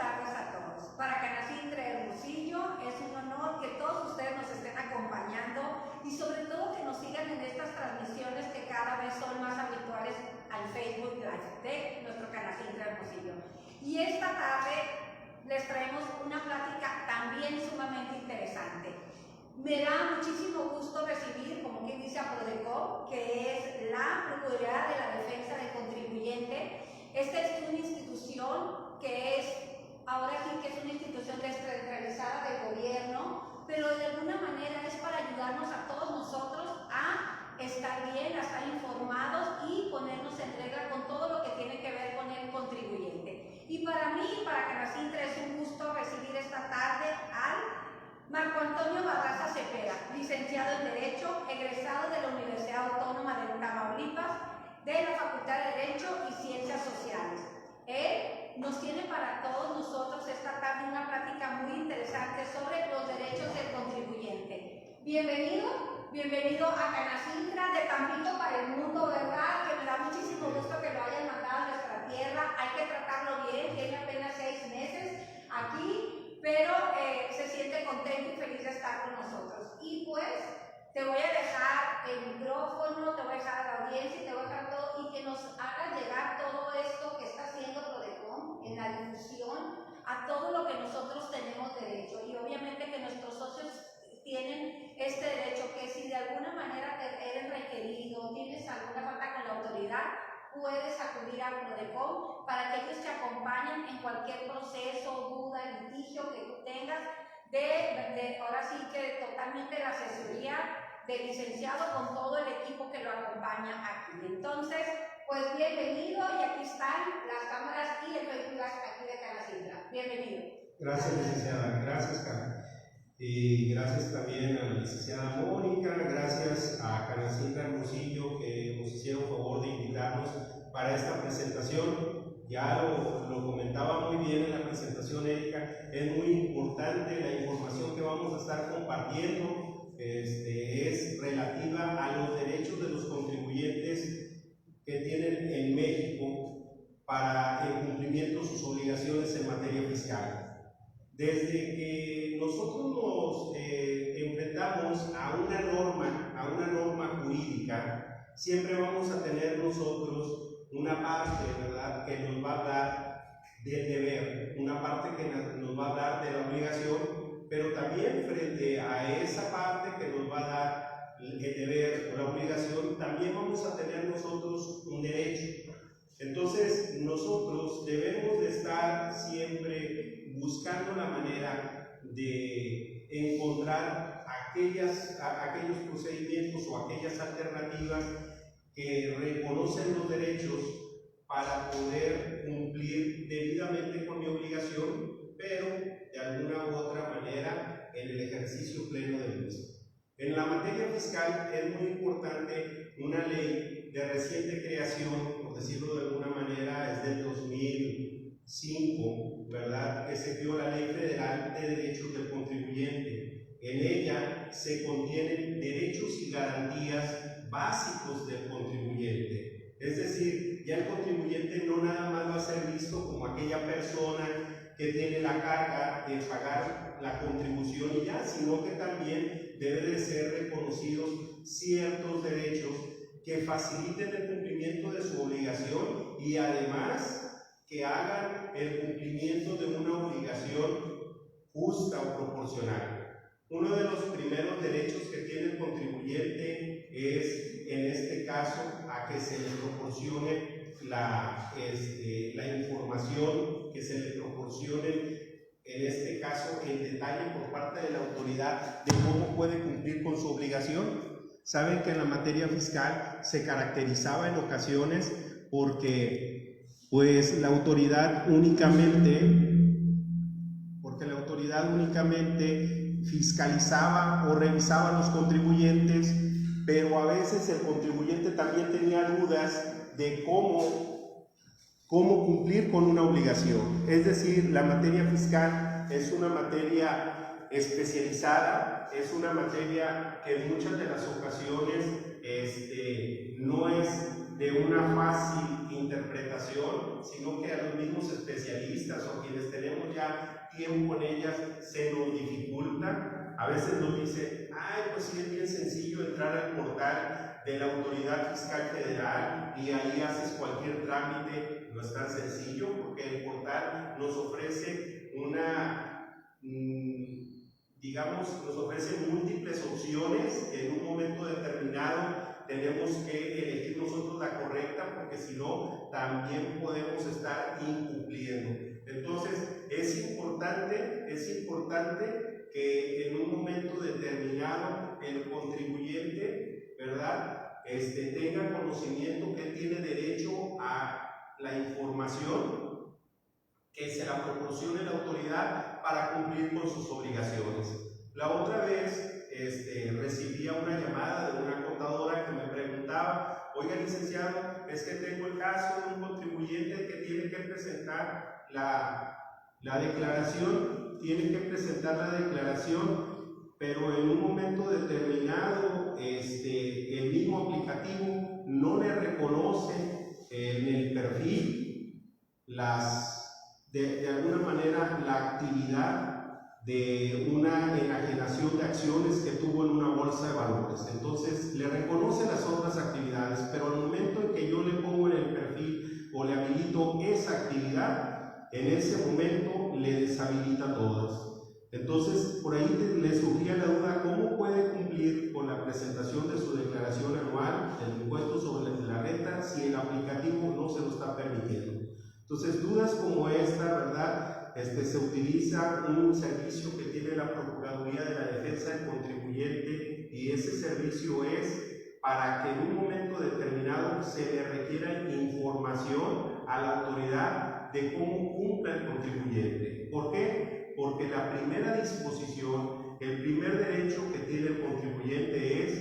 tardes a todos. Para Canacintra Hermosillo es un honor que todos ustedes nos estén acompañando y sobre todo que nos sigan en estas transmisiones que cada vez son más habituales al Facebook Live de nuestro Canacintra Hermosillo. Y esta tarde les traemos una plática también sumamente interesante. Me da muchísimo gusto recibir, como quien dice, a Prodecon, que es la Procuraduría de la Defensa del Contribuyente. Esta es una institución que es, ahora sí que es una institución descentralizada del gobierno, pero de alguna manera es para ayudarnos a todos nosotros a estar bien, a estar informados y ponernos en regla con todo lo que tiene que ver con el contribuyente. Y para mí, para Canacintra, es un gusto recibir esta tarde al Marco Antonio Barraza Cepeda, licenciado en Derecho, egresado de la Universidad Autónoma de Tamaulipas, de la Facultad de Derecho y Ciencias Sociales. Él nos tiene para todos nosotros esta tarde una plática muy interesante sobre los derechos del contribuyente. Bienvenido a Canacintra, de Tampico para el mundo, ¿verdad? Que me da muchísimo gusto que lo hayan mandado a nuestra tierra. Hay que tratarlo bien, tiene apenas 6 meses aquí, pero se siente contento y feliz de estar con nosotros. Y pues te voy a dejar el micrófono, te voy a dejar a la audiencia y te voy a dejar todo y que nos haga llegar todo esto que está haciendo Prodecon en la difusión a todo lo que nosotros tenemos derecho. Y obviamente que nuestros socios tienen este derecho, que si de alguna manera te eres requerido, tienes alguna falta con la autoridad, puedes acudir a Prodecon para que ellos te acompañen en cualquier proceso, duda, litigio que tú tengas, ahora sí que totalmente la asesoría del licenciado con todo el equipo que lo acompaña aquí. Entonces, pues bienvenido, y aquí están las cámaras y el Facebook aquí de Canacintra. Bienvenido. Gracias, licenciada. Gracias, Carmen. Y gracias también a la licenciada Mónica, gracias a Canacintra Hermosillo que nos hicieron favor de invitarnos para esta presentación. Ya lo comentaba muy bien en la presentación Erika, es muy importante la información que vamos a estar compartiendo, es relativa a los derechos de los contribuyentes que tienen en México para el cumplimiento de sus obligaciones en materia fiscal. Desde que nosotros nos enfrentamos a una norma jurídica, siempre vamos a tener nosotros una parte, ¿verdad?, que nos va a dar del deber, una parte que nos va a dar de la obligación, pero también frente a esa parte que nos va a dar el deber o la obligación, también vamos a tener nosotros un derecho. Entonces, nosotros debemos de estar siempre buscando la manera de encontrar aquellos procedimientos o aquellas alternativas que reconocen los derechos para poder cumplir debidamente con mi obligación, pero de alguna u otra manera en el ejercicio pleno del mismo. En la materia fiscal es muy importante una ley de reciente creación, por decirlo de alguna manera, es del 2005, ¿verdad?, que se dio la Ley Federal de Derechos del Contribuyente. En ella se contienen derechos y garantías básicos del contribuyente. Es decir, ya el contribuyente no nada más va a ser visto como aquella persona que tiene la carga de pagar la contribución y ya, sino que también debe de ser reconocidos ciertos derechos que faciliten el cumplimiento de su obligación y además que hagan el cumplimiento de una obligación justa o proporcional. Uno de los primeros derechos que tiene el contribuyente es, en este caso, a que se le proporcione la información, que se le proporcione, en este caso, el detalle por parte de la autoridad de cómo puede cumplir con su obligación. Saben que en la materia fiscal se caracterizaba en ocasiones porque pues la autoridad únicamente fiscalizaba o revisaba a los contribuyentes, pero a veces el contribuyente también tenía dudas de cómo cumplir con una obligación. Es decir, la materia fiscal es una materia especializada, es una materia que en muchas de las ocasiones no es de una fácil interpretación, sino que a los mismos especialistas o quienes tenemos ya pasar tiempo en ellas se nos dificulta. A veces nos dicen, ay, pues sí es bien sencillo entrar al portal de la Autoridad Fiscal Federal y ahí haces cualquier trámite. No es tan sencillo, porque el portal nos ofrece nos ofrece múltiples opciones. En un momento determinado tenemos que elegir nosotros la correcta, porque si no, también podemos estar incumpliendo. Entonces, es importante que en un momento determinado el contribuyente, ¿verdad?, tenga conocimiento que tiene derecho a la información que se la proporcione la autoridad para cumplir con sus obligaciones. La otra vez recibía una llamada de una contadora que me preguntaba, oiga, licenciado, es que tengo el caso de un contribuyente que tiene que presentar la declaración, pero en un momento determinado el mismo aplicativo no le reconoce en el perfil de alguna manera la actividad de una enajenación de acciones que tuvo en una bolsa de valores. Entonces le reconoce las otras actividades, pero al momento en que yo le pongo en el perfil o le habilito esa actividad, en ese momento le deshabilita todas. Entonces, por ahí le surgía la duda, ¿cómo puede cumplir con la presentación de su declaración anual del impuesto sobre la renta si el aplicativo no se lo está permitiendo? Entonces, dudas como esta, ¿verdad? Se utiliza un servicio que tiene la Procuraduría de la Defensa del Contribuyente, y ese servicio es para que en un momento determinado se le requiera información a la autoridad de cómo cumple el contribuyente. ¿Por qué? Porque la primera disposición, el primer derecho que tiene el contribuyente es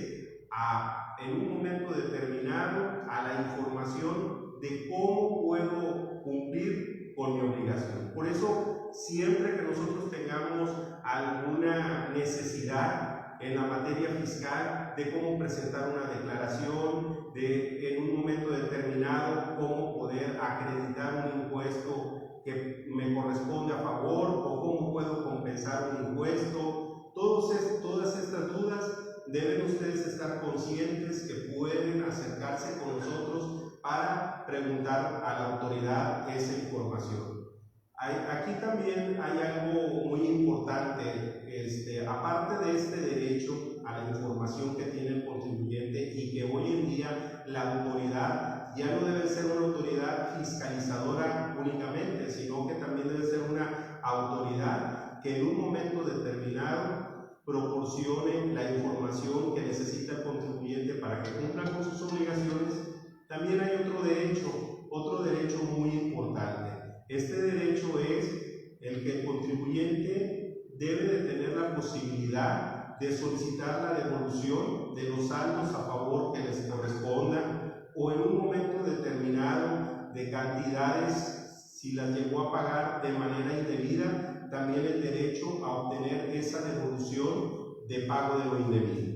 en un momento determinado a la información de cómo puedo cumplir con mi obligación. Por eso, siempre que nosotros tengamos alguna necesidad en la materia fiscal de cómo presentar una declaración, de en un momento determinado cómo poder acreditar un impuesto que me corresponde a favor o cómo puedo compensar un impuesto, todas estas dudas deben ustedes estar conscientes que pueden acercarse con nosotros para preguntar a la autoridad esa información. Aquí también hay algo muy importante, aparte de este derecho a la información que tiene el contribuyente, y que hoy en día la autoridad ya no debe ser una autoridad fiscalizadora únicamente, sino que también debe ser una autoridad que en un momento determinado proporcione la información que necesita el contribuyente para que cumpla con sus obligaciones. También hay otro derecho muy importante. Este derecho es el que el contribuyente debe de tener la posibilidad de solicitar la devolución de los saldos a favor que les correspondan, o en un momento determinado de cantidades, si las llegó a pagar de manera indebida, también el derecho a obtener esa devolución de pago de lo indebido.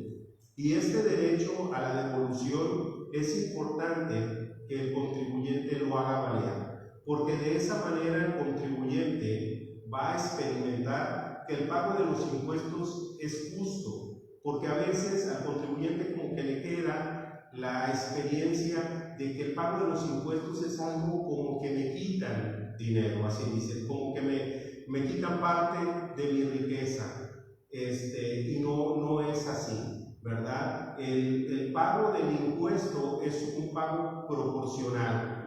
Y este derecho a la devolución es importante que el contribuyente lo haga valer, porque de esa manera el contribuyente va a experimentar que el pago de los impuestos es justo, porque a veces al contribuyente como que le queda la experiencia de que el pago de los impuestos es algo como que me quitan dinero, así dicen, como que me quitan parte de mi riqueza, y no es así, ¿verdad? El pago del impuesto es un pago proporcional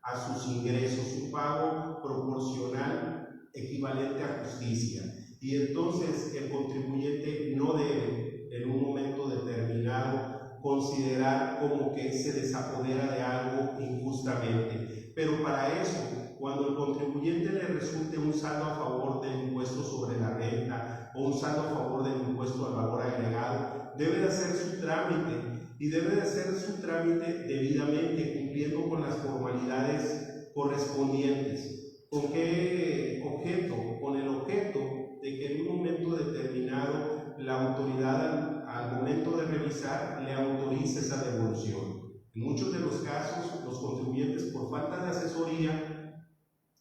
a sus ingresos, un pago proporcional equivalente a justicia. Y entonces el contribuyente no debe en un momento determinado considerar como que se desapodera de algo injustamente. Pero para eso, cuando el contribuyente le resulte un saldo a favor del impuesto sobre la renta o un saldo a favor del impuesto al valor agregado, debe de hacer su trámite, y debe de hacer su trámite debidamente, cumpliendo con las formalidades correspondientes. ¿Con qué objeto? Con el objeto de que en un momento determinado la autoridad al momento de revisar le autorice esa devolución. En muchos de los casos, los contribuyentes, por falta de asesoría,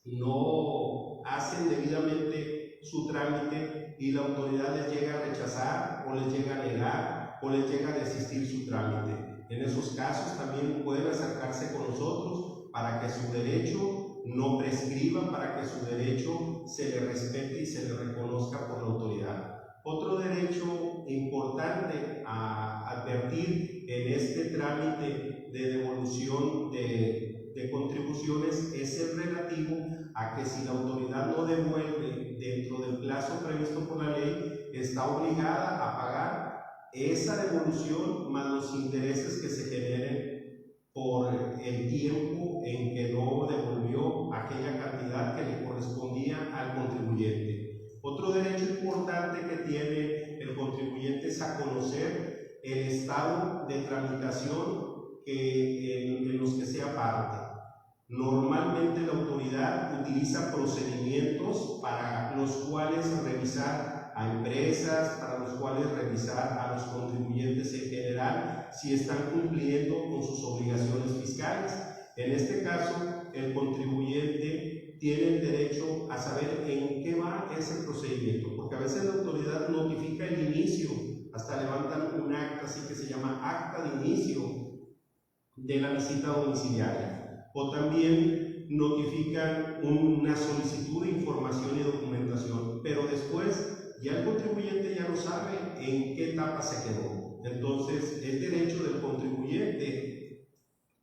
no hacen debidamente su trámite y la autoridad les llega a rechazar o les llega a negar o les llega a desistir su trámite. En esos casos también pueden acercarse con nosotros para que su derecho no prescriba, para que su derecho se le respete y se le reconozca por la autoridad. Otro derecho importante a advertir en este trámite de devolución de contribuciones es el relativo a que si la autoridad no devuelve dentro del plazo previsto por la ley, está obligada a pagar esa devolución más los intereses que se generen por el tiempo en que no devolvió aquella cantidad que le correspondía al contribuyente. Otro derecho importante que tiene el contribuyente es a conocer el estado de tramitación en los que sea parte. Normalmente la autoridad utiliza procedimientos para los cuales revisar a empresas, para los cuales revisar a los contribuyentes en general si están cumpliendo con sus obligaciones fiscales. En este caso, el contribuyente tiene el derecho a saber en qué va ese procedimiento, porque a veces la autoridad notifica el inicio, hasta levantan un acta, así que se llama acta de inicio de la visita domiciliaria, o también notifican una solicitud de información y documentación, pero después ya el contribuyente ya no sabe en qué etapa se quedó. Entonces es derecho del contribuyente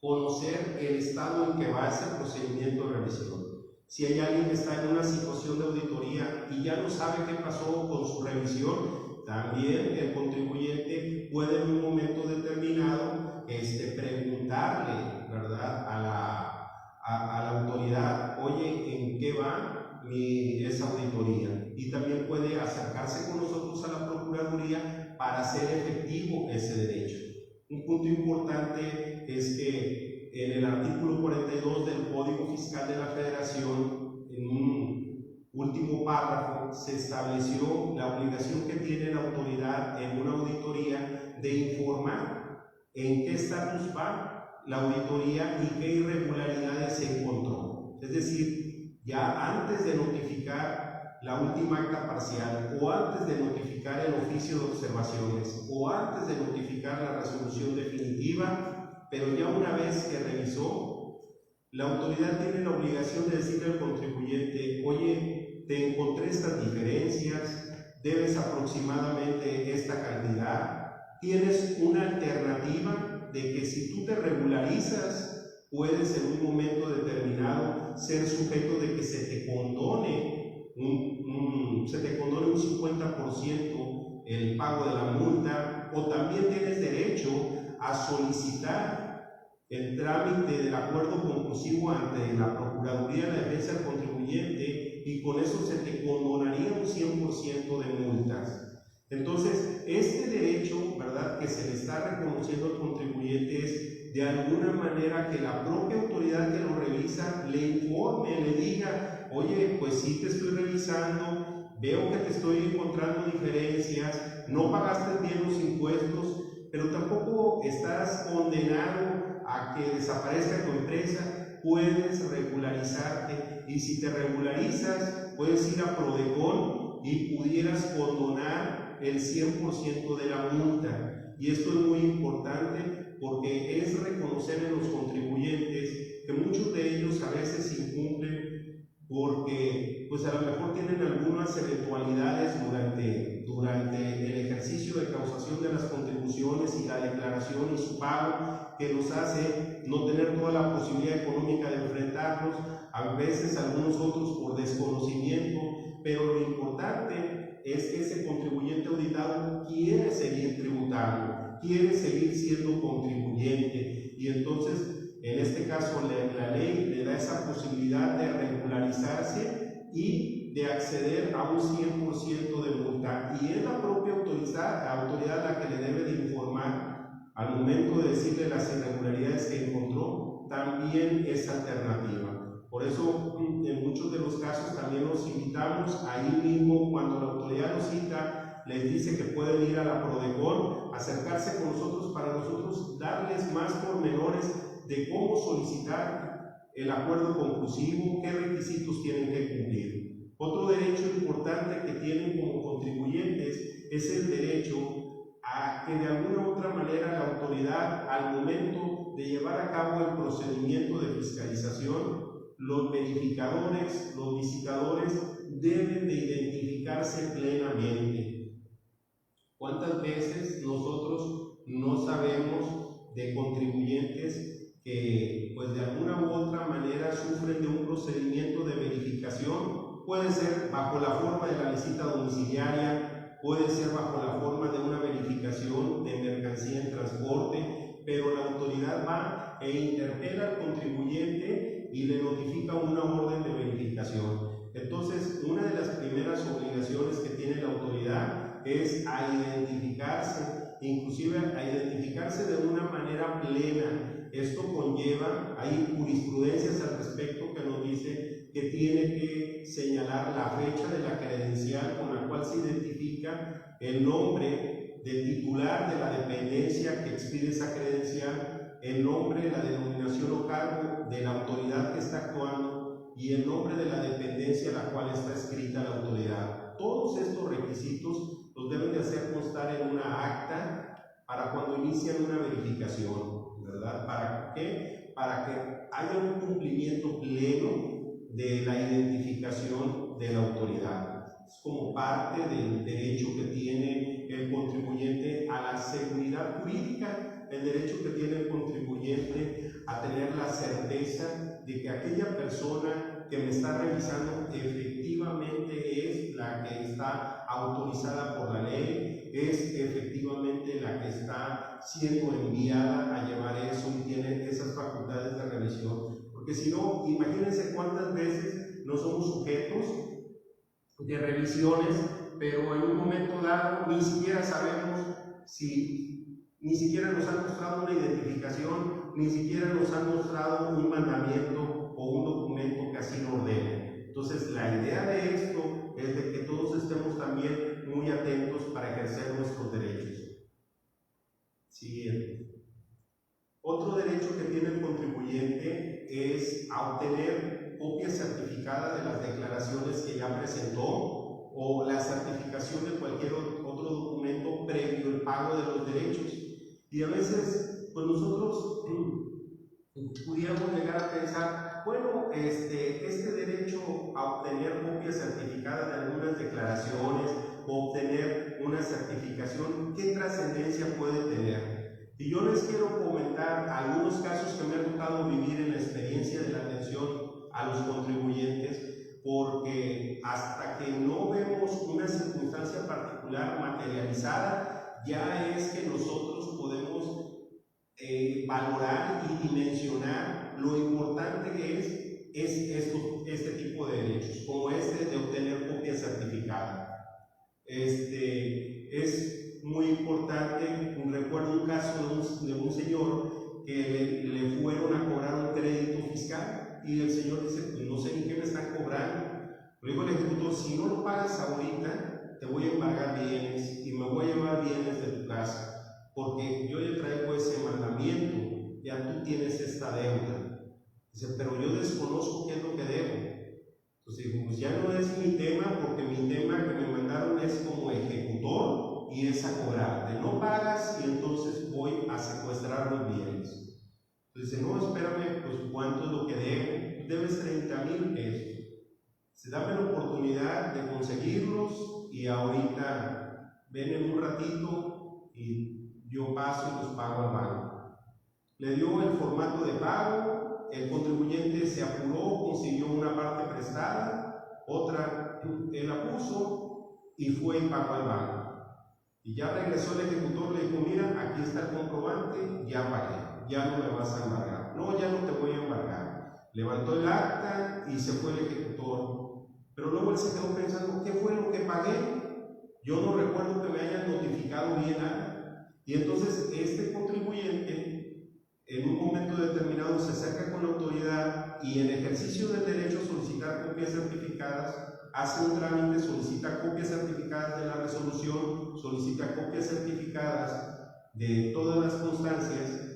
conocer el estado en que va ese procedimiento de revisión. Si hay alguien que está en una situación de auditoría y ya no sabe qué pasó con su revisión, también el contribuyente puede en un momento determinado preguntarle, ¿verdad?, a la autoridad, oye, ¿en qué va esa auditoría? Y también puede acercarse con nosotros a la Procuraduría para hacer efectivo ese derecho. Un punto importante es que en el artículo 42 del Código Fiscal de la Federación, en un último párrafo, se estableció la obligación que tiene la autoridad en una auditoría de informar en qué estatus va la auditoría y qué irregularidades se encontró. Es decir, ya antes de notificar la última acta parcial, o antes de notificar el oficio de observaciones, o antes de notificar la resolución definitiva, pero ya una vez que revisó, la autoridad tiene la obligación de decirle al contribuyente, oye, te encontré estas diferencias, debes aproximadamente esta cantidad, tienes una alternativa de que si tú te regularizas, puedes en un momento determinado ser sujeto de que se te condone un 50% el pago de la multa, o también tienes derecho a solicitar el trámite del acuerdo conclusivo ante la Procuraduría de la Defensa del Contribuyente y con eso se te condonaría un 100% de multas. Entonces, este derecho, ¿verdad?, que se le está reconociendo al contribuyente es de alguna manera que la propia autoridad que lo revisa le informe, le diga, oye, pues sí te estoy revisando, veo que te estoy encontrando diferencias, no pagaste bien los impuestos, pero tampoco estás condenado a que desaparezca tu empresa, puedes regularizarte y si te regularizas, puedes ir a Prodecon y pudieras condonar el 100% de la multa. Y esto es muy importante porque es reconocer en los contribuyentes que muchos de ellos a veces incumplen porque pues a lo mejor tienen algunas eventualidades durante el ejercicio de causación de las contribuciones y la declaración y su pago que los hace no tener toda la posibilidad económica de enfrentarlos, a veces algunos otros por desconocimiento, pero lo importante es que ese contribuyente auditado quiere seguir tributando, quiere seguir siendo contribuyente y entonces en este caso la ley le da esa posibilidad de regularizarse y de acceder a un 100% de multa y es la propia autoridad la que le debe de informar al momento de decirle las irregularidades que encontró, también es alternativa. Por eso, en muchos de los casos también los invitamos ahí mismo, cuando la autoridad los cita, les dice que pueden ir a la Prodecon, acercarse con nosotros para nosotros darles más pormenores de cómo solicitar el acuerdo conclusivo, qué requisitos tienen que cumplir. Otro derecho importante que tienen como contribuyentes es el derecho a que de alguna u otra manera la autoridad, al momento de llevar a cabo el procedimiento de fiscalización, los verificadores, los visitadores deben de identificarse plenamente. ¿Cuántas veces nosotros no sabemos de contribuyentes que pues de alguna u otra manera sufren de un procedimiento de verificación? Puede ser bajo la forma de la visita domiciliaria, puede ser bajo la forma de una verificación de mercancía en transporte, pero la autoridad va e interpela al contribuyente y le notifica una orden de verificación. Entonces, una de las primeras obligaciones que tiene la autoridad es a identificarse, inclusive a identificarse de una manera plena. Esto conlleva, hay jurisprudencias al respecto que nos dice que tiene que señalar la fecha de la credencial con la cual se identifica el nombre del titular de la dependencia que expide esa credencial, el nombre, la denominación o cargo de la autoridad que está actuando y el nombre de la dependencia a la cual está escrita la autoridad. Todos estos requisitos los deben de hacer constar en una acta para cuando inician una verificación, ¿verdad? ¿Para qué? Para que haya un cumplimiento pleno de la identificación de la autoridad. Es como parte del derecho que tiene el contribuyente a la seguridad jurídica, el derecho que tiene el contribuyente a tener la certeza de que aquella persona que me está revisando efectivamente es la que está autorizada por la ley, es efectivamente la que está siendo enviada a llevar eso y tiene esas facultades de revisión. Porque si no, imagínense cuántas veces no somos sujetos de revisiones, pero en un momento dado ni siquiera sabemos si, ni siquiera nos han mostrado una identificación, ni siquiera nos han mostrado un mandamiento o un documento que así lo ordene. Entonces, la idea de esto es de que todos estemos también muy atentos para ejercer nuestros derechos. Siguiente. Otro derecho que tiene el contribuyente es a obtener copia certificada de las declaraciones que ya presentó o la certificación de cualquier otro documento previo al pago de los derechos. Y a veces, pues nosotros pudiéramos llegar a pensar, bueno, este derecho a obtener copia certificada de algunas declaraciones o obtener una certificación, ¿qué trascendencia puede tener? Y yo les quiero comentar algunos casos que me ha tocado vivir en la experiencia de la atención a los contribuyentes, porque hasta que no vemos una circunstancia particular materializada, ya es que nosotros podemos valorar y dimensionar lo importante que es este tipo de derechos, como este de obtener copia certificada. Es muy importante. Recuerdo un caso de un señor que le fueron a cobrar un crédito fiscal y el señor dice, pues no sé ni qué me están cobrando. Le digo al ejecutor, si no lo pagas ahorita, te voy a embargar bienes y me voy a llevar bienes de tu casa, porque yo ya traigo ese mandamiento, ya tú tienes esta deuda. Dice, pero yo desconozco qué es lo que debo. Entonces digo, pues ya no es mi tema, porque mi tema que me mandaron es como ejecutor y es a cobrarte. No pagas y entonces voy a secuestrar los bienes. Entonces dice, no, espérame, pues ¿cuánto es lo que debo? Debes 30,000 pesos. Se dame la oportunidad de conseguirlos y ahorita ven en un ratito y yo paso y los pago al banco. Le dio el formato de pago, el contribuyente se apuró, consiguió una parte prestada, otra él la puso y fue y pagó al banco. Y ya regresó el ejecutor, le dijo, mira, aquí está el comprobante, ya pagué, ya no me vas a embargar. No, ya no te voy a embargar. Levantó el acta y se fue el ejecutor. Pero luego él se quedó pensando, ¿qué fue lo que pagué? Yo no recuerdo que me hayan notificado bien nada. Y entonces este contribuyente, en un momento determinado, se acerca con la autoridad y en ejercicio del derecho a solicitar copias certificadas, hace un trámite, solicita copias certificadas de la resolución, solicita copias certificadas de todas las constancias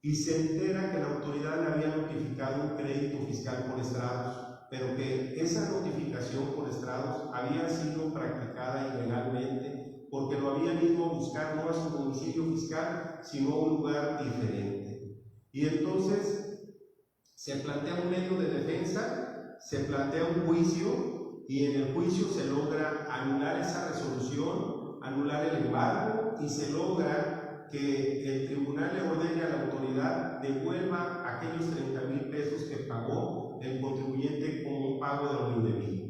y se entera que la autoridad le había notificado un crédito fiscal por estrados, pero que esa notificación por estrados había sido practicada ilegalmente porque lo habían ido a buscar no a su domicilio fiscal, sino a un lugar diferente. Y entonces se plantea un medio de defensa, se plantea un juicio, y en el juicio se logra anular esa resolución, anular el embargo, y se logra que el tribunal le ordene a la autoridad devuelva aquellos 30,000 pesos que pagó el contribuyente como un pago de lo indebido.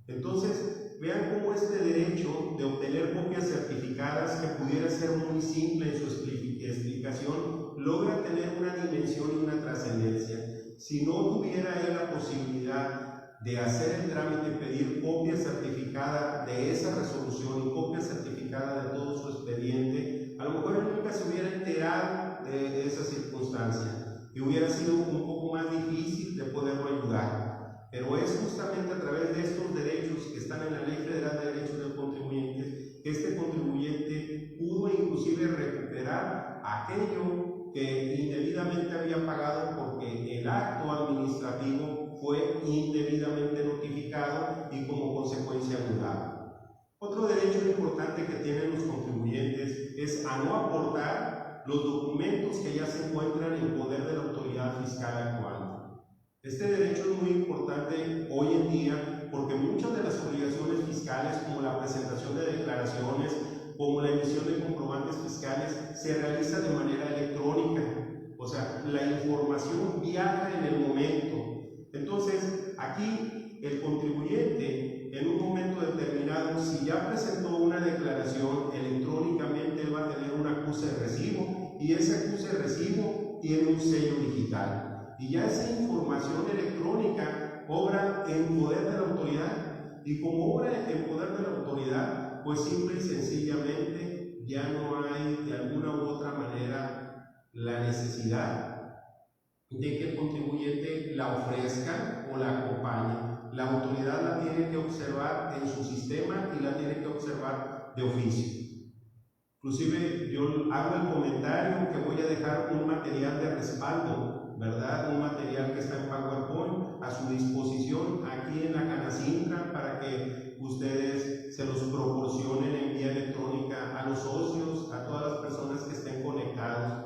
Entonces, vean cómo este derecho de obtener copias certificadas, que pudiera ser muy simple en su explicación, logra tener una dimensión y una trascendencia. Si no tuviera él la posibilidad de hacer el trámite y pedir copia certificada de esa resolución y copia certificada de todo su expediente, a lo mejor él nunca se hubiera enterado de esa circunstancia y hubiera sido un poco más difícil de poderlo ayudar. Pero es justamente a través de estos derechos que están en la Ley Federal de Derechos del Contribuyente que este contribuyente pudo inclusive recuperar aquello que indebidamente había pagado, porque el acto administrativo fue indebidamente notificado y como consecuencia anulado. Otro derecho importante que tienen los contribuyentes es a no aportar los documentos que ya se encuentran en poder de la autoridad fiscal actual. Este derecho es muy importante hoy en día porque muchas de las obligaciones fiscales, como la presentación de declaraciones, como la emisión de comprobantes fiscales, se realiza de manera electrónica. O sea, la información viaja en el momento. Entonces, aquí el contribuyente, en un momento determinado, si ya presentó una declaración, electrónicamente él va a tener un acuse de recibo, y ese acuse de recibo tiene un sello digital. Y ya esa información electrónica obra en poder de la autoridad, y como obra en poder de la autoridad, pues simple y sencillamente ya no hay de alguna u otra manera la necesidad de que el contribuyente la ofrezca o la acompañe. La autoridad la tiene que observar en su sistema y la tiene que observar de oficio. Inclusive yo hago el comentario que voy a dejar un material de respaldo, ¿verdad? Un material que está en PowerPoint a su disposición aquí en la Canacintra para que ustedes se los proporcionen en vía electrónica a los socios, a todas las personas que estén conectados,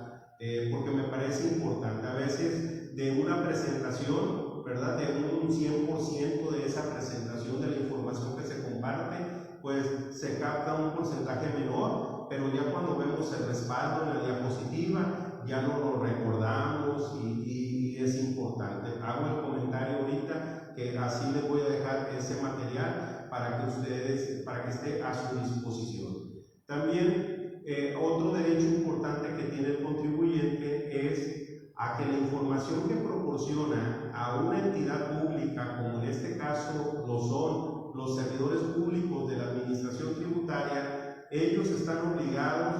porque me parece importante. A veces de una presentación, ¿verdad? De un 100% de esa presentación de la información que se comparte, pues se capta un porcentaje menor, pero ya cuando vemos el respaldo en la diapositiva, ya no lo recordamos y es importante. Hago el comentario ahorita que así les voy a dejar ese material para que ustedes, para que esté a su disposición. También otro derecho importante que tiene el contribuyente es a que la información que proporciona a una entidad pública, como en este caso lo son los servidores públicos de la administración tributaria, ellos están obligados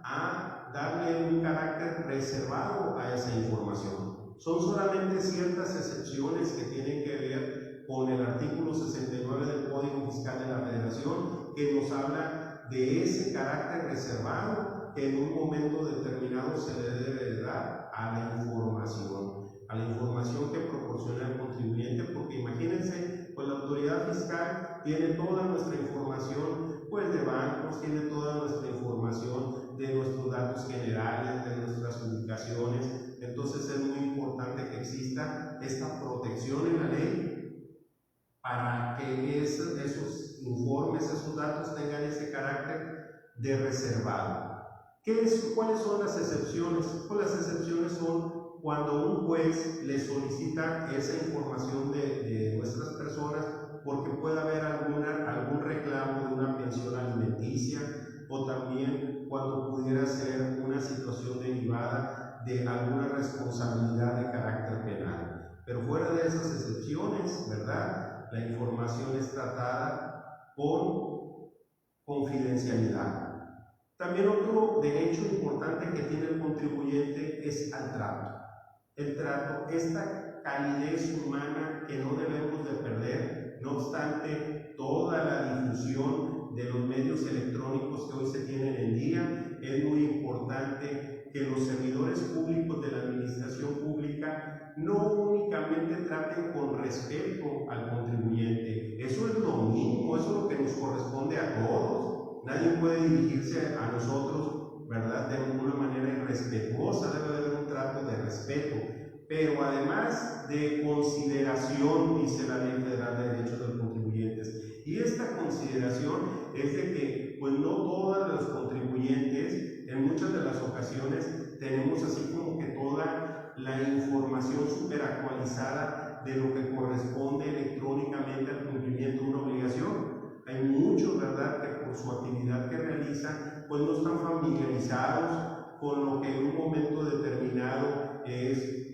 a darle un carácter reservado a esa información. Son solamente ciertas excepciones que tienen que ver con el artículo 69 del Código Fiscal de la Federación, que nos habla de ese carácter reservado que en un momento determinado se le debe dar a la información que proporciona el contribuyente, porque imagínense, pues la autoridad fiscal tiene toda nuestra información, pues de bancos, tiene toda nuestra información de nuestros datos generales, de nuestras ubicaciones. Entonces es muy importante que exista esta protección en la ley para que esos informes, esos datos tengan ese carácter de reservado. ¿Cuáles son las excepciones? Pues las excepciones son cuando un juez le solicita esa información de nuestras personas porque puede haber algún reclamo de una pensión alimenticia, o también cuando pudiera ser una situación derivada de alguna responsabilidad de carácter penal. Pero fuera de esas excepciones, ¿verdad?, la información es tratada con confidencialidad. También otro derecho importante que tiene el contribuyente es al trato. El trato, esta calidez humana que no debemos de perder, no obstante toda la difusión de los medios electrónicos que hoy se tienen en día, es muy importante que los servidores públicos de la administración pública no únicamente traten con respeto al contribuyente. Eso es lo mínimo, eso es lo que nos corresponde a todos. Nadie puede dirigirse a nosotros, ¿verdad?, de una manera irrespetuosa. Debe haber un trato de respeto, pero además de consideración, dice la Ley Federal de Derechos de los Contribuyentes. Y esta consideración es de que, pues, no todos los contribuyentes, en muchas de las ocasiones, tenemos así como que toda la información súper actualizada de lo que corresponde electrónicamente al cumplimiento de una obligación. Hay muchos, ¿verdad?, que por su actividad que realizan, pues no están familiarizados con lo que en un momento determinado es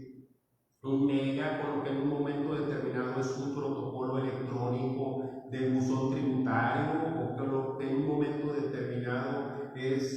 un mega, con lo que en un momento determinado es un protocolo electrónico de buzón tributario, o con lo que en un momento determinado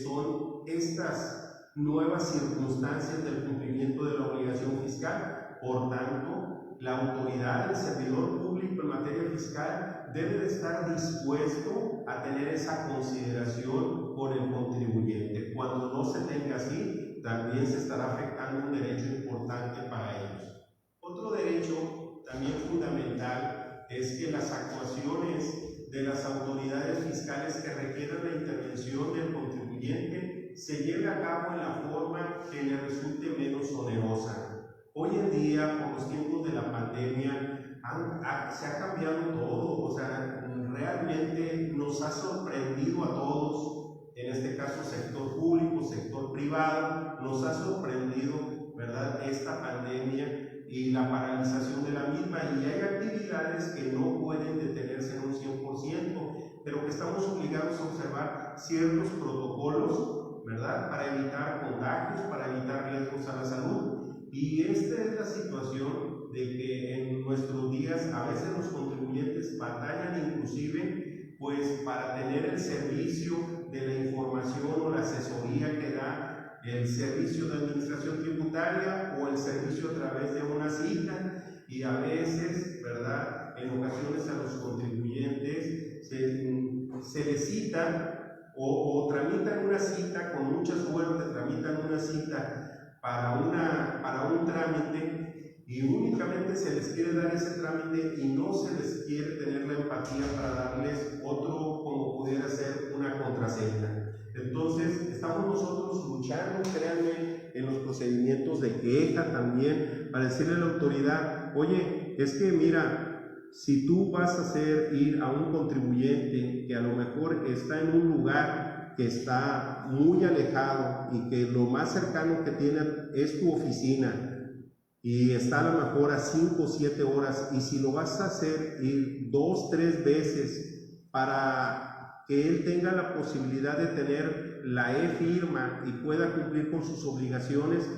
son estas nuevas circunstancias del cumplimiento de la obligación fiscal. Por tanto, la autoridad, el servidor público en materia fiscal, debe de estar dispuesto a tener esa consideración con el contribuyente. Cuando no se tenga así, también se estará afectando un derecho importante para ellos. Otro derecho también fundamental es que las actuaciones de las autoridades fiscales que requieran la intervención del contribuyente se lleve a cabo en la forma que le resulte menos onerosa. Hoy en día, por los tiempos de la pandemia, se ha cambiado todo. O sea, realmente nos ha sorprendido a todos, en este caso sector público, sector privado, nos ha sorprendido, ¿verdad?, esta pandemia y la paralización de la misma, y hay actividades que no pueden detenerse en un 100%, pero que estamos obligados a observar ciertos protocolos, ¿verdad?, para evitar contagios, para evitar riesgos a la salud. Y esta es la situación de que en nuestros días a veces los contribuyentes batallan inclusive pues para tener el servicio de la información o la asesoría que da el servicio de administración tributaria o el servicio a través de una cita, y a veces, ¿verdad?, en ocasiones a los contribuyentes se les cita o tramitan una cita, con mucha suerte tramitan una cita para un trámite, y únicamente se les quiere dar ese trámite y no se les quiere tener la empatía para darles otro, como pudiera ser una contraseña. Entonces, estamos nosotros luchando, créanme, en los procedimientos de queja también, para decirle a la autoridad: oye, es que mira, si tú vas a ir a un contribuyente que a lo mejor está en un lugar que está muy alejado y que lo más cercano que tiene es tu oficina, y está a lo mejor a 5 o 7 horas, y si lo vas a hacer ir 2 o 3 veces para que él tenga la posibilidad de tener la e-firma y pueda cumplir con sus obligaciones,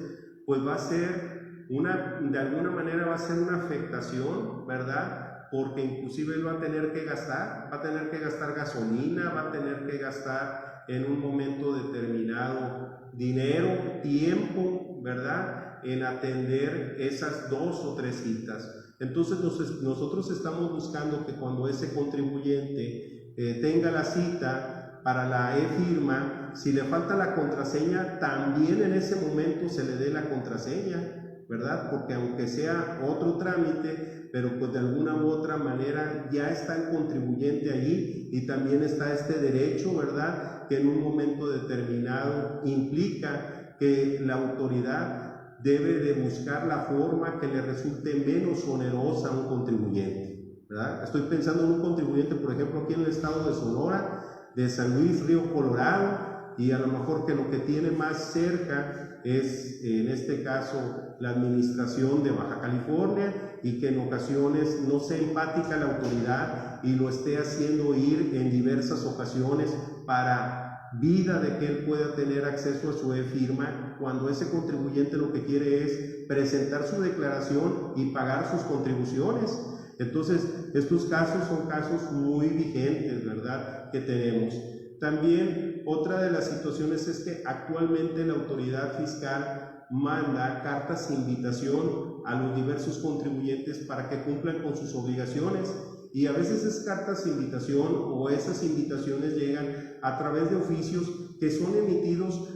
pues va a ser de alguna manera va a ser una afectación, ¿verdad? Porque inclusive él va a tener que gastar gasolina, va a tener que gastar en un momento determinado dinero, tiempo, ¿verdad?, en atender esas 2 o 3 citas. Entonces nosotros estamos buscando que cuando ese contribuyente tenga la cita para la e-firma, si le falta la contraseña, también en ese momento se le dé la contraseña, ¿verdad? Porque aunque sea otro trámite, pero pues de alguna u otra manera ya está el contribuyente allí, y también está este derecho, ¿verdad?, que en un momento determinado implica que la autoridad debe de buscar la forma que le resulte menos onerosa a un contribuyente, ¿verdad? Estoy pensando en un contribuyente, por ejemplo, aquí en el estado de Sonora, de San Luis Río Colorado, y a lo mejor que lo que tiene más cerca es, en este caso, la administración de Baja California, y que en ocasiones no sea empática la autoridad y lo esté haciendo ir en diversas ocasiones para vida de que él pueda tener acceso a su e-firma, cuando ese contribuyente lo que quiere es presentar su declaración y pagar sus contribuciones. Entonces, estos casos son casos muy vigentes, ¿verdad?, que tenemos. También otra de las situaciones es que actualmente la autoridad fiscal manda cartas de invitación a los diversos contribuyentes para que cumplan con sus obligaciones, y a veces esas cartas de invitación o esas invitaciones llegan a través de oficios que son emitidos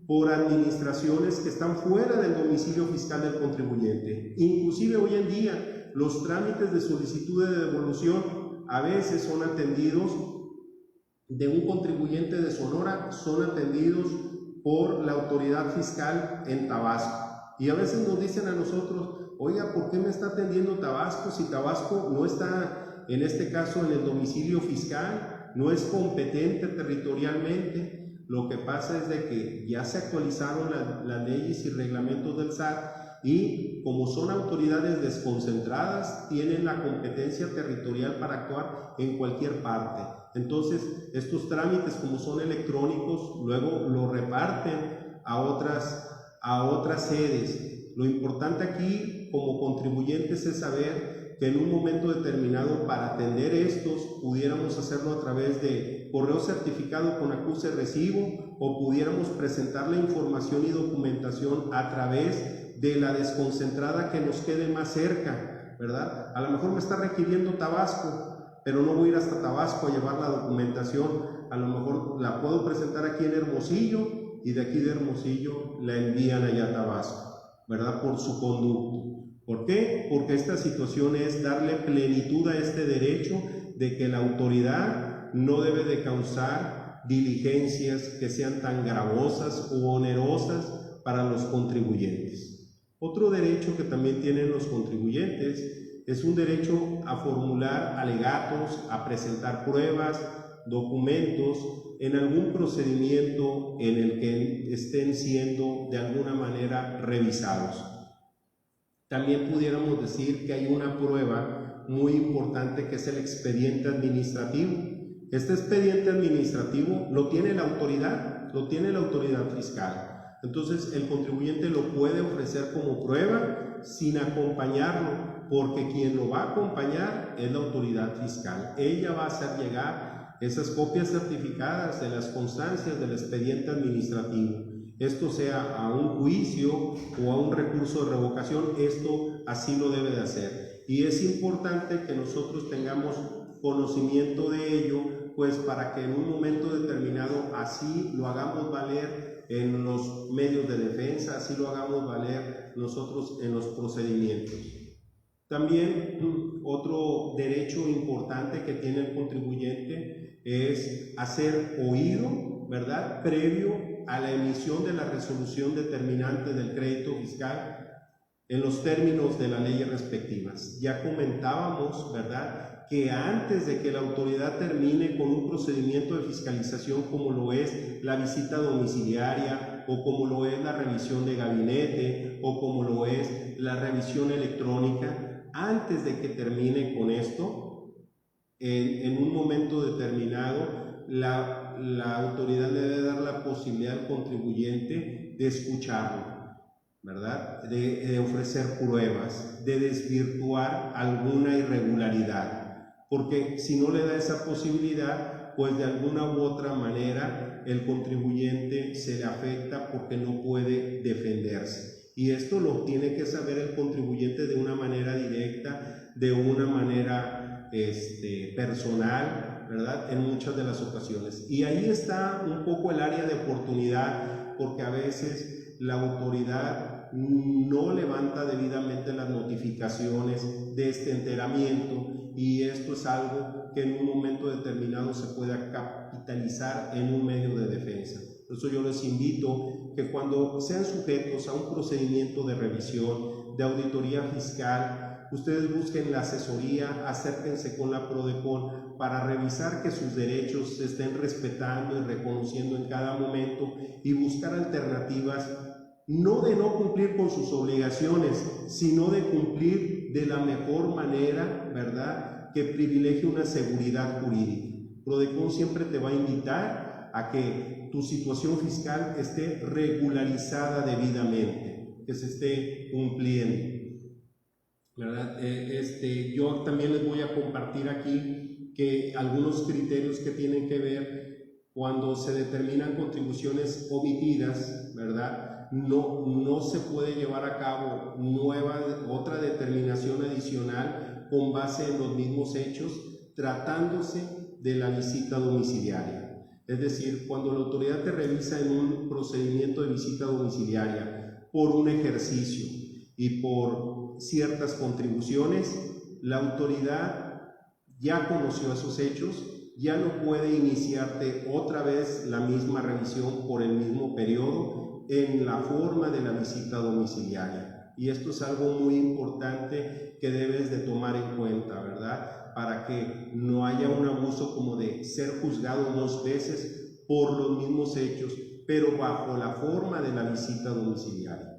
por administraciones que están fuera del domicilio fiscal del contribuyente. Inclusive hoy en día los trámites de solicitud de devolución a veces son atendidos de un contribuyente de Sonora, son atendidos por la autoridad fiscal en Tabasco. Y a veces nos dicen a nosotros, oiga, ¿por qué me está atendiendo Tabasco si Tabasco no está, en este caso, en el domicilio fiscal, no es competente territorialmente? Lo que pasa es de que ya se actualizaron las leyes y reglamentos del SAT y como son autoridades desconcentradas, tienen la competencia territorial para actuar en cualquier parte. Entonces, estos trámites, como son electrónicos, luego lo reparten a otras sedes. Lo importante aquí, como contribuyentes, es saber que en un momento determinado, para atender estos, pudiéramos hacerlo a través de correo certificado con acuse recibo, o pudiéramos presentar la información y documentación a través de la desconcentrada que nos quede más cerca, ¿verdad? A lo mejor me está requiriendo Tabasco, pero no voy a ir hasta Tabasco a llevar la documentación. A lo mejor la puedo presentar aquí en Hermosillo y de aquí de Hermosillo la envían allá a Tabasco, ¿verdad? Por su conducto. ¿Por qué? Porque esta situación es darle plenitud a este derecho de que la autoridad no debe de causar diligencias que sean tan gravosas u onerosas para los contribuyentes. Otro derecho que también tienen los contribuyentes es un derecho a formular alegatos, a presentar pruebas, documentos en algún procedimiento en el que estén siendo de alguna manera revisados. También pudiéramos decir que hay una prueba muy importante que es el expediente administrativo. Este expediente administrativo lo tiene la autoridad fiscal. Entonces el contribuyente lo puede ofrecer como prueba sin acompañarlo, porque quien lo va a acompañar es la autoridad fiscal. Ella va a hacer llegar esas copias certificadas de las constancias del expediente administrativo. Esto sea a un juicio o a un recurso de revocación, esto así lo debe de hacer. Y es importante que nosotros tengamos conocimiento de ello, pues para que en un momento determinado así lo hagamos valer en los medios de defensa, así lo hagamos valer nosotros en los procedimientos. También otro derecho importante que tiene el contribuyente es hacer oído, ¿verdad?, previo a la emisión de la resolución determinante del crédito fiscal en los términos de las leyes respectivas. Ya comentábamos, ¿verdad?, que antes de que la autoridad termine con un procedimiento de fiscalización como lo es la visita domiciliaria, o como lo es la revisión de gabinete, o como lo es la revisión electrónica, antes de que termine con esto, en un momento determinado, la autoridad le debe dar la posibilidad al contribuyente de escucharlo, ¿verdad?, de ofrecer pruebas, de desvirtuar alguna irregularidad, porque si no le da esa posibilidad, pues de alguna u otra manera el contribuyente se le afecta porque no puede defenderse. Y esto lo tiene que saber el contribuyente de una manera directa, de una manera personal, ¿verdad?, en muchas de las ocasiones. Y ahí está un poco el área de oportunidad, porque a veces la autoridad no levanta debidamente las notificaciones de este enteramiento, y esto es algo que en un momento determinado se pueda capitalizar en un medio de defensa. Por eso yo les invito que cuando sean sujetos a un procedimiento de revisión, de auditoría fiscal, ustedes busquen la asesoría, acérquense con la PRODECON para revisar que sus derechos se estén respetando y reconociendo en cada momento, y buscar alternativas, no de no cumplir con sus obligaciones, sino de cumplir de la mejor manera, ¿verdad?, que privilegie una seguridad jurídica. PRODECON siempre te va a invitar a que tu situación fiscal esté regularizada debidamente, que se esté cumpliendo, ¿verdad? Yo también les voy a compartir aquí que algunos criterios que tienen que ver cuando se determinan contribuciones omitidas, ¿verdad? No se puede llevar a cabo otra determinación adicional con base en los mismos hechos, tratándose de la visita domiciliaria. Es decir, cuando la autoridad te revisa en un procedimiento de visita domiciliaria por un ejercicio y por ciertas contribuciones, la autoridad ya conoció esos hechos, ya no puede iniciarte otra vez la misma revisión por el mismo periodo en la forma de la visita domiciliaria. Y esto es algo muy importante que debes de tomar en cuenta, ¿verdad? Para que no haya un abuso como de ser juzgado 2 veces por los mismos hechos, pero bajo la forma de la visita domiciliaria.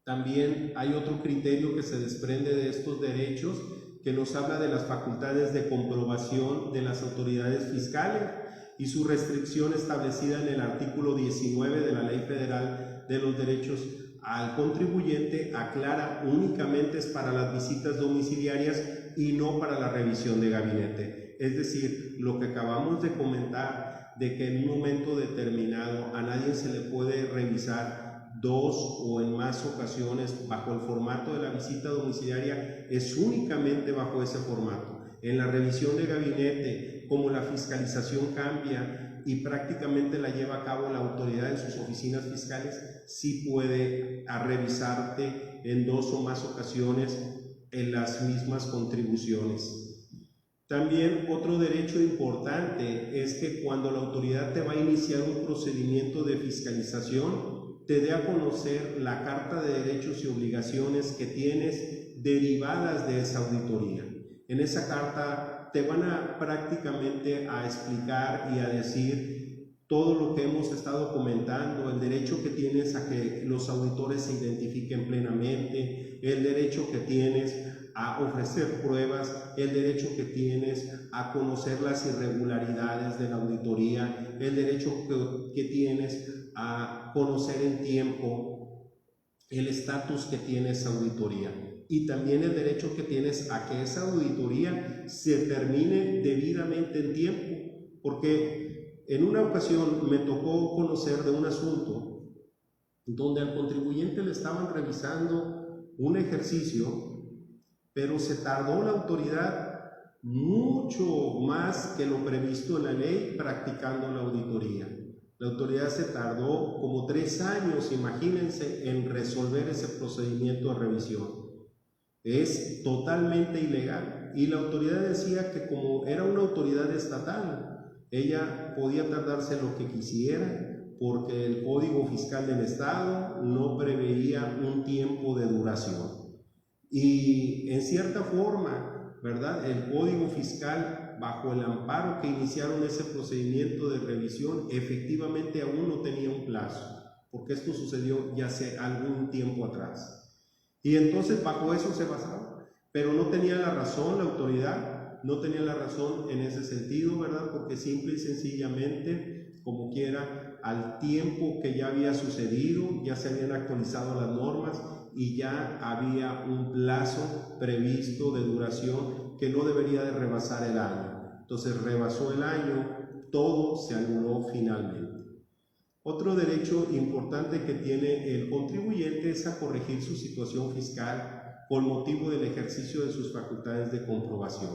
También hay otro criterio que se desprende de estos derechos que nos habla de las facultades de comprobación de las autoridades fiscales y su restricción establecida en el artículo 19 de la Ley Federal de los Derechos al Contribuyente aclara únicamente es para las visitas domiciliarias y no para la revisión de gabinete. Es decir, lo que acabamos de comentar de que en un momento determinado a nadie se le puede revisar 2 o en más ocasiones bajo el formato de la visita domiciliaria es únicamente bajo ese formato. En la revisión de gabinete, como la fiscalización cambia y prácticamente la lleva a cabo la autoridad en sus oficinas fiscales, sí puede revisarte en 2 o más ocasiones en las mismas contribuciones. También otro derecho importante es que cuando la autoridad te va a iniciar un procedimiento de fiscalización, te dé a conocer la carta de derechos y obligaciones que tienes derivadas de esa auditoría. En esa carta te van a prácticamente a explicar y a decir todo lo que hemos estado comentando, el derecho que tienes a que los auditores se identifiquen plenamente, el derecho que tienes a ofrecer pruebas, el derecho que tienes a conocer las irregularidades de la auditoría, el derecho que tienes a conocer en tiempo el estatus que tiene esa auditoría y también el derecho que tienes a que esa auditoría se termine debidamente en tiempo, porque en una ocasión me tocó conocer de un asunto donde al contribuyente le estaban revisando un ejercicio, pero se tardó la autoridad mucho más que lo previsto en la ley practicando la auditoría. La autoridad se tardó como 3 años, imagínense, en resolver ese procedimiento de revisión. Es totalmente ilegal. Y la autoridad decía que como era una autoridad estatal, ella podía tardarse lo que quisiera, porque el Código Fiscal del Estado no preveía un tiempo de duración. Y en cierta forma, ¿verdad? El Código Fiscal, bajo el amparo que iniciaron ese procedimiento de revisión, efectivamente aún no tenía un plazo, porque esto sucedió ya hace algún tiempo atrás. Y entonces bajo eso se basaba, pero no tenía la razón la autoridad, no tenía la razón en ese sentido, ¿verdad? Porque simple y sencillamente, como quiera, al tiempo que ya había sucedido, ya se habían actualizado las normas y ya había un plazo previsto de duración que no debería de rebasar el año. Entonces rebasó el año, todo se anuló finalmente. Otro derecho importante que tiene el contribuyente es a corregir su situación fiscal por motivo del ejercicio de sus facultades de comprobación.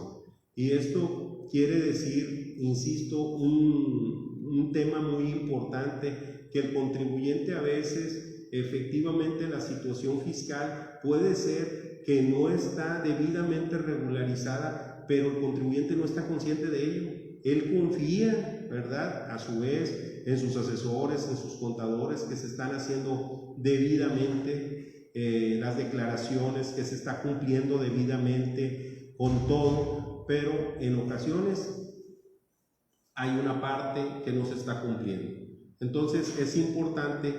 Y esto quiere decir, insisto, un tema muy importante, que el contribuyente a veces, efectivamente, la situación fiscal puede ser que no está debidamente regularizada, pero el contribuyente no está consciente de ello. Él confía, ¿verdad?, a su vez, en sus asesores, en sus contadores, que se están haciendo debidamente las declaraciones, que se está cumpliendo debidamente con todo, pero en ocasiones hay una parte que no se está cumpliendo. Entonces es importante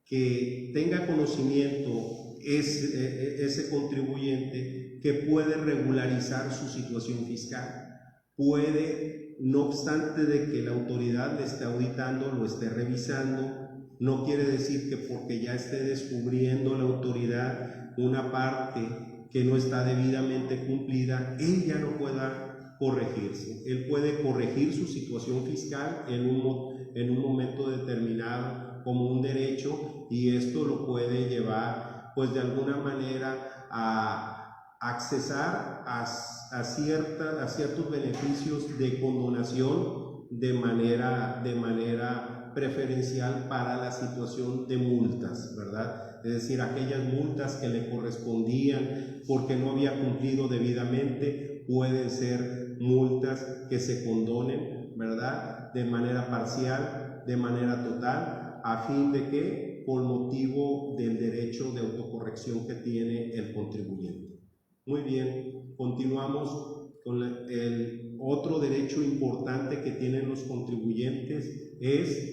que tenga conocimiento ese contribuyente que puede regularizar su situación fiscal, puede, no obstante de que la autoridad le esté auditando, lo esté revisando, no quiere decir que porque ya esté descubriendo la autoridad una parte que no está debidamente cumplida, él ya no pueda corregirse. Él puede corregir su situación fiscal en un momento determinado como un derecho, y esto lo puede llevar pues de alguna manera a accesar a ciertos beneficios de condonación de manera preferencial para la situación de multas, ¿verdad? Es decir, aquellas multas que le correspondían porque no había cumplido debidamente pueden ser multas que se condonen, ¿verdad? De manera parcial, de manera total, a fin de que, por motivo del derecho de autocorrección que tiene el contribuyente. Muy bien, continuamos con el otro derecho importante que tienen los contribuyentes es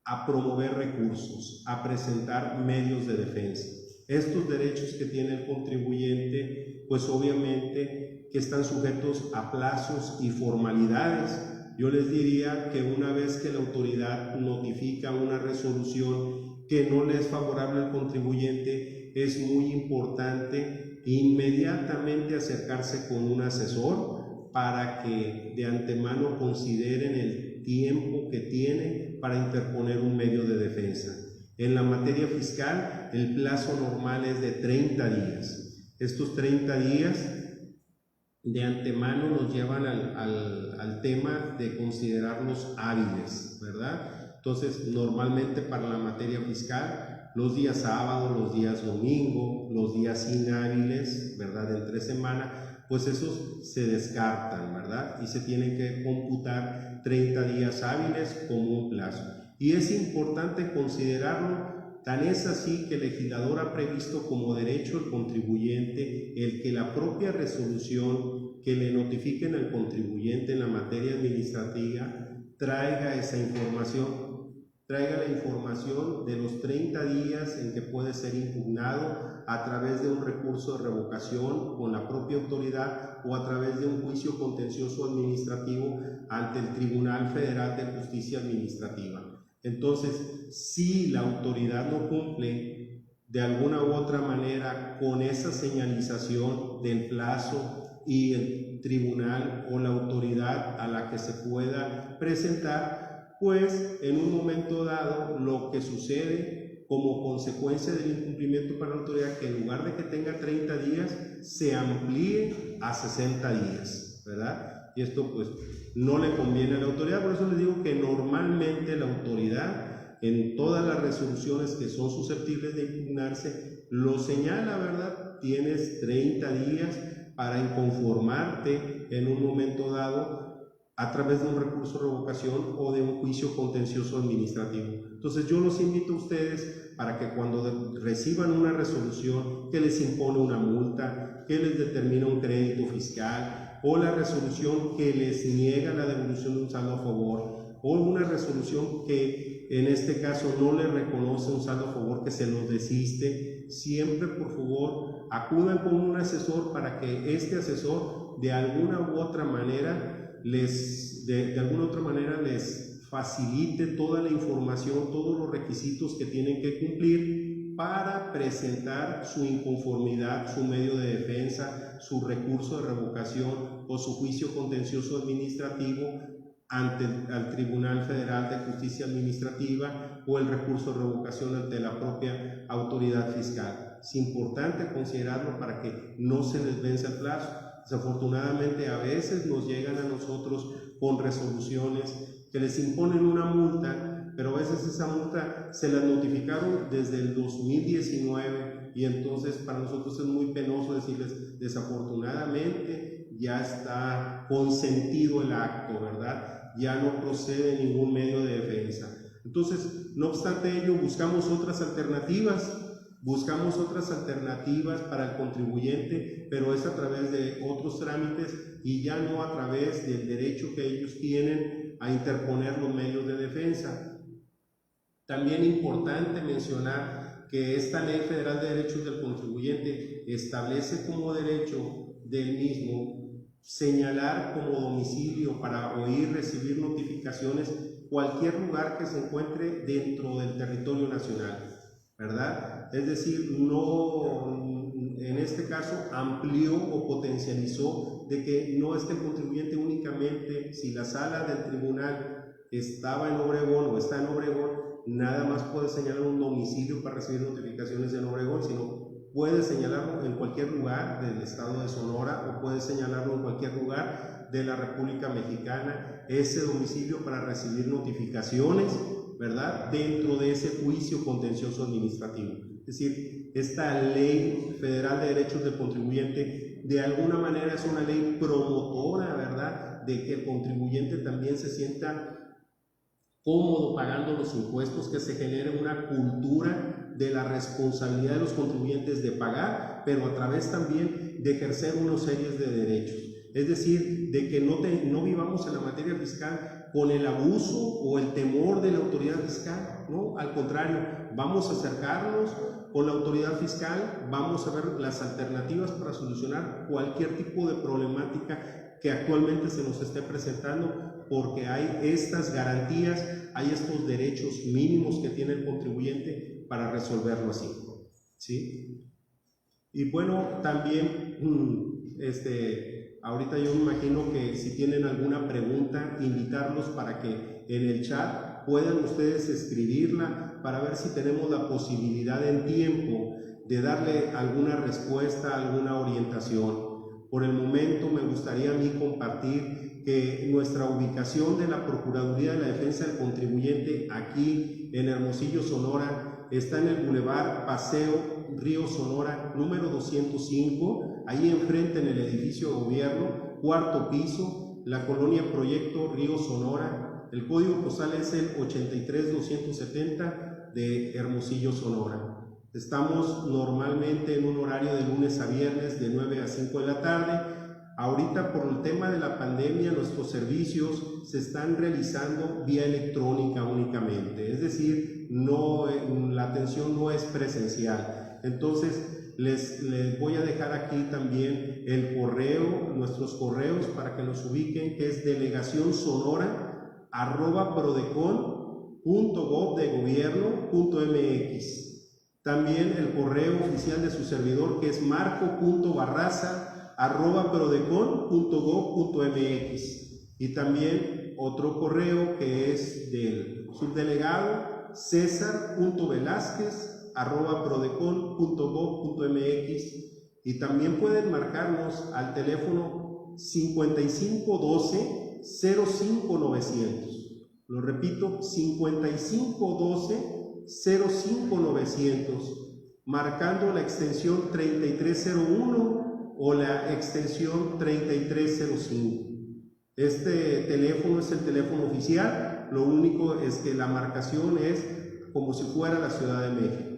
a promover recursos, a presentar medios de defensa. Estos derechos que tiene el contribuyente, pues obviamente que están sujetos a plazos y formalidades. Yo les diría que una vez que la autoridad notifica una resolución que no le es favorable al contribuyente, es muy importante inmediatamente acercarse con un asesor para que de antemano consideren el tiempo que tiene para interponer un medio de defensa. En la materia fiscal, el plazo normal es de 30 días. Estos 30 días de antemano nos llevan al tema de considerarlos hábiles, ¿verdad? Entonces, normalmente para la materia fiscal, los días sábado, los días domingo, los días inhábiles, ¿verdad? Entre semana, pues esos se descartan, ¿verdad? Y se tienen que computar 30 días hábiles como un plazo. Y es importante considerarlo. Tan es así que el legislador ha previsto como derecho al contribuyente el que la propia resolución que le notifiquen al contribuyente en la materia administrativa traiga esa información, traiga la información de los 30 días en que puede ser impugnado a través de un recurso de revocación con la propia autoridad o a través de un juicio contencioso administrativo ante el Tribunal Federal de Justicia Administrativa. Entonces, si la autoridad no cumple de alguna u otra manera con esa señalización del plazo y el tribunal o la autoridad a la que se pueda presentar, pues en un momento dado lo que sucede como consecuencia del incumplimiento para la autoridad, que en lugar de que tenga 30 días, se amplíe a 60 días, ¿verdad? Y esto pues no le conviene a la autoridad, por eso les digo que normalmente la autoridad en todas las resoluciones que son susceptibles de impugnarse lo señala, ¿verdad? Tienes 30 días para inconformarte en un momento dado a través de un recurso de revocación o de un juicio contencioso administrativo. Entonces yo los invito a ustedes para que cuando reciban una resolución que les impone una multa, que les determina un crédito fiscal, o la resolución que les niega la devolución de un saldo a favor, o una resolución que en este caso no le reconoce un saldo a favor, que se los desiste, siempre por favor acudan con un asesor para que este asesor de alguna u otra manera les facilite toda la información, todos los requisitos que tienen que cumplir para presentar su inconformidad, su medio de defensa, su recurso de revocación o su juicio contencioso administrativo ante el Tribunal Federal de Justicia Administrativa o el recurso de revocación ante la propia autoridad fiscal. Es importante considerarlo para que no se les vence el plazo. Desafortunadamente a veces nos llegan a nosotros con resoluciones que les imponen una multa, pero a veces esa multa se la notificaron desde el 2019 y entonces para nosotros es muy penoso decirles, desafortunadamente ya está consentido el acto, ¿verdad? Ya no procede ningún medio de defensa. Entonces, no obstante ello, buscamos otras alternativas para el contribuyente, pero es a través de otros trámites y ya no a través del derecho que ellos tienen a interponer los medios de defensa. También importante mencionar que esta Ley Federal de Derechos del Contribuyente establece como derecho del mismo señalar como domicilio para oír, recibir notificaciones cualquier lugar que se encuentre dentro del territorio nacional, ¿verdad? Es decir, no, en este caso amplió o potencializó de que no esté el contribuyente únicamente si la sala del tribunal estaba en Obregón o está en Obregón, nada más puede señalar un domicilio para recibir notificaciones en Obregón, sino puede señalarlo en cualquier lugar del estado de Sonora o puede señalarlo en cualquier lugar de la República Mexicana, ese domicilio para recibir notificaciones, ¿verdad?, dentro de ese juicio contencioso administrativo. Es decir, esta Ley Federal de Derechos del Contribuyente de alguna manera es una ley promotora, ¿verdad?, de que el contribuyente también se sienta cómodo pagando los impuestos, que se genere una cultura de la responsabilidad de los contribuyentes de pagar, pero a través también de ejercer una serie de derechos. Es decir, de que no vivamos en la materia fiscal con el abuso o el temor de la autoridad fiscal, ¿no? Al contrario, vamos a acercarnos con la autoridad fiscal, vamos a ver las alternativas para solucionar cualquier tipo de problemática que actualmente se nos esté presentando, porque hay estas garantías, hay estos derechos mínimos que tiene el contribuyente para resolverlo así, ¿sí? Y bueno, también, ahorita yo me imagino que si tienen alguna pregunta, invitarlos para que en el chat puedan ustedes escribirla para ver si tenemos la posibilidad en tiempo de darle alguna respuesta, alguna orientación. Por el momento me gustaría a mí compartir que nuestra ubicación de la Procuraduría de la Defensa del Contribuyente aquí en Hermosillo, Sonora, está en el Boulevard Paseo Río Sonora, número 205, ahí enfrente en el edificio de gobierno, cuarto piso, la colonia Proyecto Río Sonora. El código postal es el 83270 de Hermosillo, Sonora. Estamos normalmente en un horario de lunes a viernes de 9 a 5 de la tarde. Ahorita por el tema de la pandemia nuestros servicios se están realizando vía electrónica únicamente, es decir, la atención no es presencial. Entonces les voy a dejar aquí también el correo, nuestros correos para que los ubiquen, que es delegacionsonora@prodecon.gov.mx. También el correo oficial de su servidor, que es marco.barraza@prodecon.gov.mx. Y también otro correo que es del subdelegado cesar.velázquez@prodecon.gov.mx. Y también pueden marcarnos al teléfono 5512-05900. Lo repito, 5512-05900, marcando la extensión 3301 o la extensión 3305. Este teléfono es el teléfono oficial, lo único es que la marcación es como si fuera la Ciudad de México.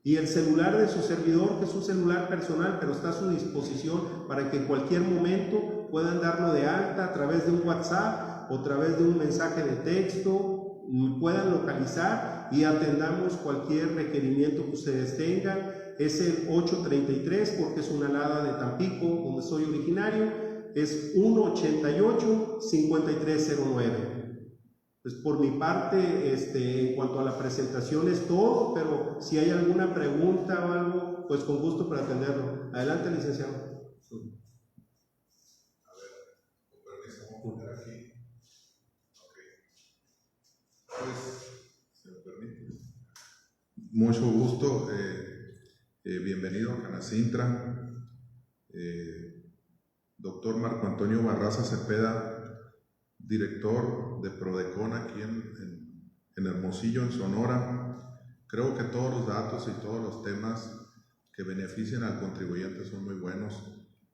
Y el celular de su servidor, que es un celular personal, pero está a su disposición para que en cualquier momento puedan darlo de alta a través de un WhatsApp o a través de un mensaje de texto, puedan localizar y atendamos cualquier requerimiento que ustedes tengan. Es el 833 porque es una alada de Tampico, donde soy originario, es 188-5309. Pues por mi parte, en cuanto a la presentación es todo, pero si hay alguna pregunta o algo, pues con gusto para atenderlo. Adelante, licenciado. A ver, con permiso, vamos a poner aquí. Ok. Pues, si me permite. Mucho gusto. Bienvenido a Canacintra. Doctor Marco Antonio Barraza Cepeda, director de Prodecon aquí en Hermosillo, en Sonora. Creo que todos los datos y todos los temas que benefician al contribuyente son muy buenos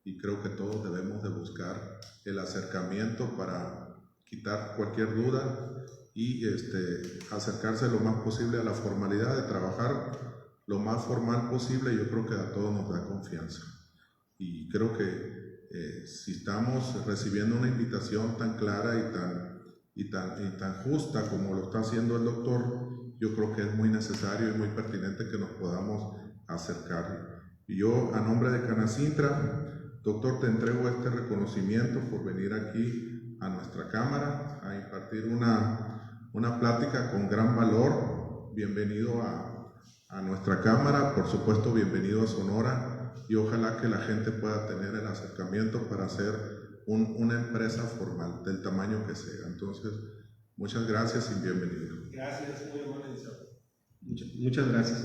y creo que todos debemos de buscar el acercamiento para quitar cualquier duda y acercarse lo más posible a la formalidad de trabajar lo más formal posible. Yo creo que a todos nos da confianza y creo que si estamos recibiendo una invitación tan clara y tan justa como lo está haciendo el doctor, yo creo que es muy necesario y muy pertinente que nos podamos acercar. Y yo, a nombre de Canacintra, doctor, te entrego este reconocimiento por venir aquí a nuestra cámara a impartir una plática con gran valor. Bienvenido a nuestra cámara, por supuesto, bienvenido a Sonora. Y ojalá que la gente pueda tener el acercamiento para hacer una empresa formal, del tamaño que sea. Entonces, muchas gracias y bienvenido. Gracias, muy amable. Muchas gracias.